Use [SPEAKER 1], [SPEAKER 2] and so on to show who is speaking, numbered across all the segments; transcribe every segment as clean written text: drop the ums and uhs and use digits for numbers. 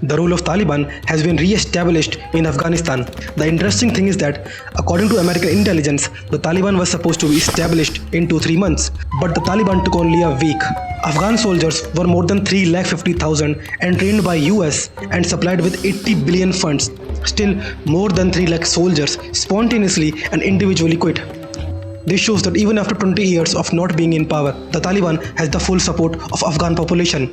[SPEAKER 1] the rule of Taliban has been re-established in Afghanistan. The interesting thing is that, according to American intelligence, the Taliban was supposed to be established in 2-3 months, but the Taliban took only a week. Afghan soldiers were more than 350,000 and trained by US and supplied with 80 billion funds. Still, more than 3 lakh soldiers spontaneously and individually quit. This shows that even after 20 years of not being in power, the Taliban has the full support of Afghan population.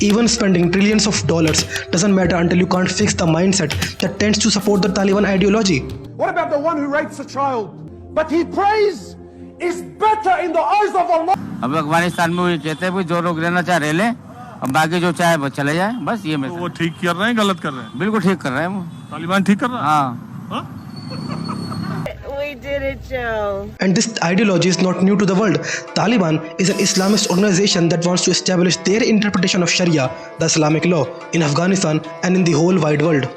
[SPEAKER 1] Even spending trillions of dollars doesn't matter until you can't fix the mindset that tends to support the Taliban ideology.
[SPEAKER 2] What about the one who rapes a child? But he prays is better in the eyes of Allah.
[SPEAKER 3] अब अफगानिस्तान में वो कहते हैं जो लोग रहना चाह रहे ले, अब बाकी जो चाहे वो चले जाए, बस ये मैं।
[SPEAKER 4] वो ठीक कर रहे हैं, गलत कर रहे हैं?
[SPEAKER 3] बिल्कुल ठीक कर रहे हैं वो।
[SPEAKER 4] तालिबान ठीक कर रहा है?
[SPEAKER 3] हाँ।
[SPEAKER 5] We did it, Joe.
[SPEAKER 1] And this ideology is not new to the world. Taliban is an Islamist organization that wants to establish their interpretation of Sharia, the Islamic law, in Afghanistan and in the whole wide world.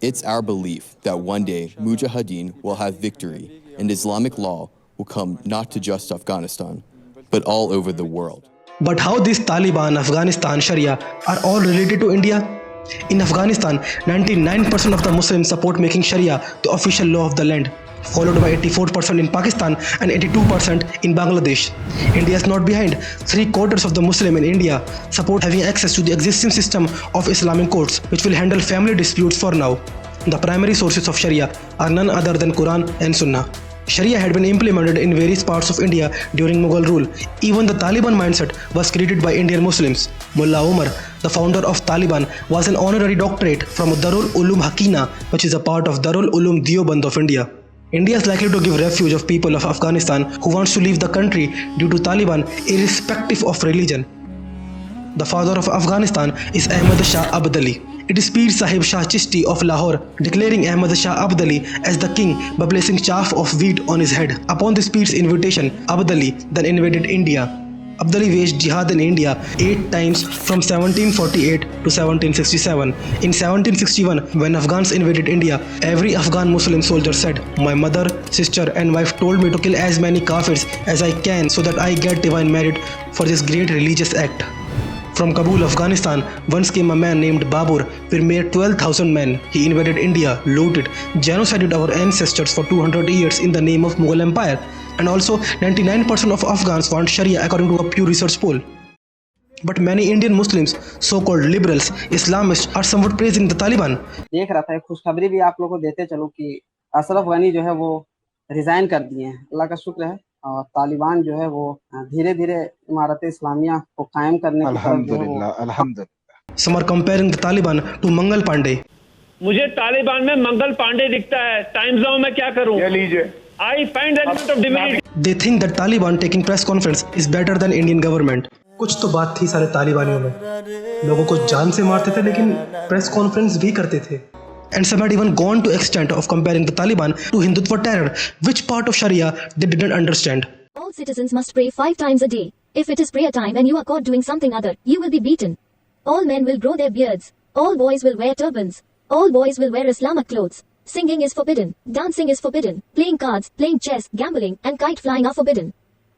[SPEAKER 6] It's our belief that one day Mujahideen will have victory and Islamic law will come not to just Afghanistan, but all over the world.
[SPEAKER 1] But how these Taliban, Afghanistan, Sharia are all related to India? In Afghanistan, 99% of the Muslims support making Sharia the official law of the land, followed by 84% in Pakistan and 82% in Bangladesh. India is not behind. 3/4 of the Muslim in India support having access to the existing system of Islamic courts, which will handle family disputes for now. The primary sources of Sharia are none other than Quran and Sunnah. Sharia had been implemented in various parts of India during Mughal rule. Even the Taliban mindset was created by Indian Muslims. Mullah Omar, the founder of Taliban, was an honorary doctorate from Darul Uloom Hakina, which is a part of Darul Uloom Deobandi of India. India is likely to give refuge of people of Afghanistan who wants to leave the country due to Taliban irrespective of religion. The father of Afghanistan is Ahmad Shah Abdali. It is Pir Sahib Shah Chishti of Lahore declaring Ahmad Shah Abdali as the king by placing chaff of wheat on his head. Upon this Pir's invitation, Abdali then invaded India. Abdali waged jihad in India 8 times from 1748 to 1767. In 1761, when Afghans invaded India, every Afghan Muslim soldier said, "My mother, sister and wife told me to kill as many Kafirs as I can so that I get divine merit for this great religious act." From Kabul, Afghanistan, once came a man named Babur with mere 12,000 men. He invaded India, looted, genocided our ancestors for 200 years in the name of Mughal Empire. And also, 99% of Afghans want Sharia according to a Pew Research poll. But many Indian Muslims, so-called liberals, Islamists, are somewhat praising the Taliban.
[SPEAKER 7] देख रहा था, खुशखबरी भी आप लोगों को देते चलो कि अशरफ गनी जो है वो रिजाइन कर दिए हैं। अल्लाह का शुक्र है और तालिबान जो है वो धीरे-धीरे इमारत-ए-इस्लामिया को कायम करने की
[SPEAKER 1] अल्हम्दुलिल्लाह। Some are comparing the Taliban to Mangal Pandey.
[SPEAKER 8] मुझे तालिबान में मंगल पांडे दिखता है। टाइम्स नाउ मैं क्या करूं? ये लीजिए। I find that element of divinity.
[SPEAKER 1] They think that Taliban taking press conference is better than Indian government. कुछ तो बात थी सारे तालिबानियों में। लोगों को जान से मारते थे लेकिन प्रेस कॉन्फ्रेंस भी करते थे. And some had even gone to extent of comparing the Taliban to Hindutva terror, which part of Sharia they didn't understand.
[SPEAKER 9] All citizens must pray 5 times a day. If it is prayer time and you are caught doing something other, you will be beaten. All men will grow their beards. All boys will wear turbans. All boys will wear Islamic clothes. Singing is forbidden. Dancing is forbidden. Playing cards, playing chess, gambling, and kite flying are forbidden.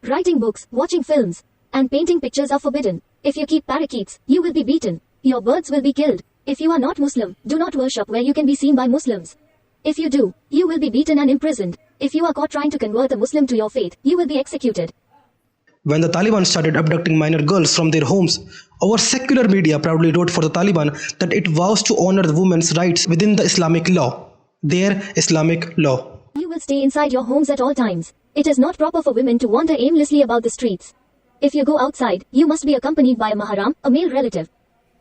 [SPEAKER 9] Writing books, watching films, and painting pictures are forbidden. If you keep parakeets, you will be beaten. Your birds will be killed. If you are not Muslim, do not worship where you can be seen by Muslims. If you do, you will be beaten and imprisoned. If you are caught trying to convert a Muslim to your faith, you will be executed.
[SPEAKER 1] When the Taliban started abducting minor girls from their homes, our secular media proudly wrote for the Taliban that it vows to honor the women's rights within the Islamic law, their Islamic law.
[SPEAKER 9] You will stay inside your homes at all times. It is not proper for women to wander aimlessly about the streets. If you go outside, you must be accompanied by a maharam, a male relative.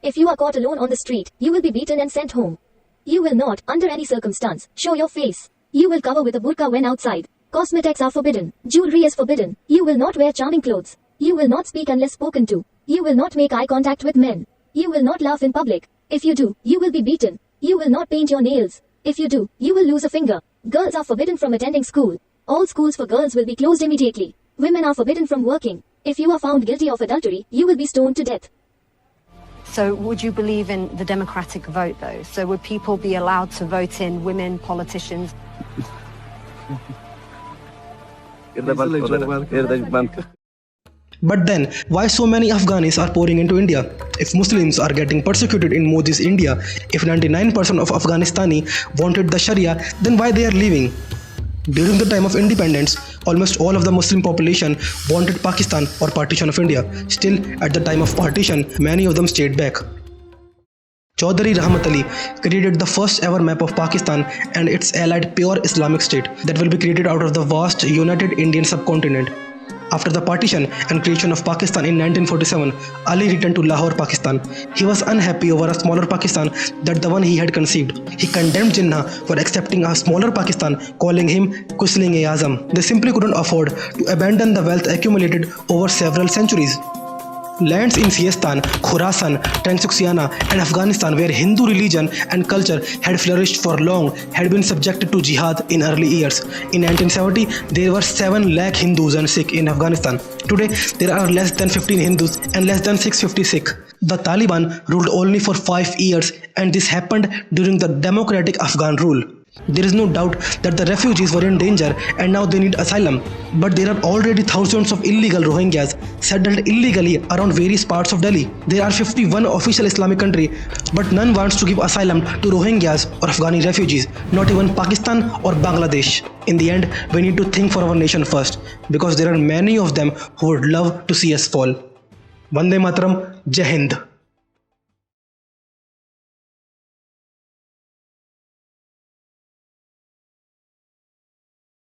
[SPEAKER 9] If you are caught alone on the street, you will be beaten and sent home. You will not, under any circumstance, show your face. You will cover with a burqa when outside. Cosmetics are forbidden. Jewelry is forbidden. You will not wear charming clothes. You will not speak unless spoken to. You will not make eye contact with men. You will not laugh in public. If you do, you will be beaten. You will not paint your nails. If you do, you will lose a finger. Girls are forbidden from attending school. All schools for girls will be closed immediately. Women are forbidden from working. If you are found guilty of adultery, you will be stoned to death.
[SPEAKER 10] So would you believe in the democratic vote though? So would people be allowed to vote in women politicians?
[SPEAKER 1] But then, why so many Afghanis are pouring into India? If Muslims are getting persecuted in Modi's India, if 99% of Afghanistani wanted the Sharia, then why they are leaving? During the time of independence, almost all of the Muslim population wanted Pakistan or partition of India. Still, at the time of partition, many of them stayed back. Chaudhry Rahmat Ali created the first ever map of Pakistan and its allied pure Islamic state that will be created out of the vast united Indian subcontinent. After the partition and creation of Pakistan in 1947, Ali returned to Lahore, Pakistan. He was unhappy over a smaller Pakistan than the one he had conceived. He condemned Jinnah for accepting a smaller Pakistan, calling him Kusling-e-Azam. They simply couldn't afford to abandon the wealth accumulated over several centuries. Lands in Sistan, Khorasan, Transxiana and Afghanistan where Hindu religion and culture had flourished for long had been subjected to jihad in early years. In 1970, there were 7 lakh Hindus and Sikh in Afghanistan. Today, there are less than 15 Hindus and less than 650 Sikh. The Taliban ruled only for 5 years and this happened during the democratic Afghan rule. There is no doubt that the refugees were in danger and now they need asylum. But there are already thousands of illegal Rohingyas settled illegally around various parts of Delhi. There are 51 official Islamic countries, but none wants to give asylum to Rohingyas or Afghani refugees, not even Pakistan or Bangladesh. In the end, we need to think for our nation first, because there are many of them who would love to see us fall. Vande Mataram, Jai Hind.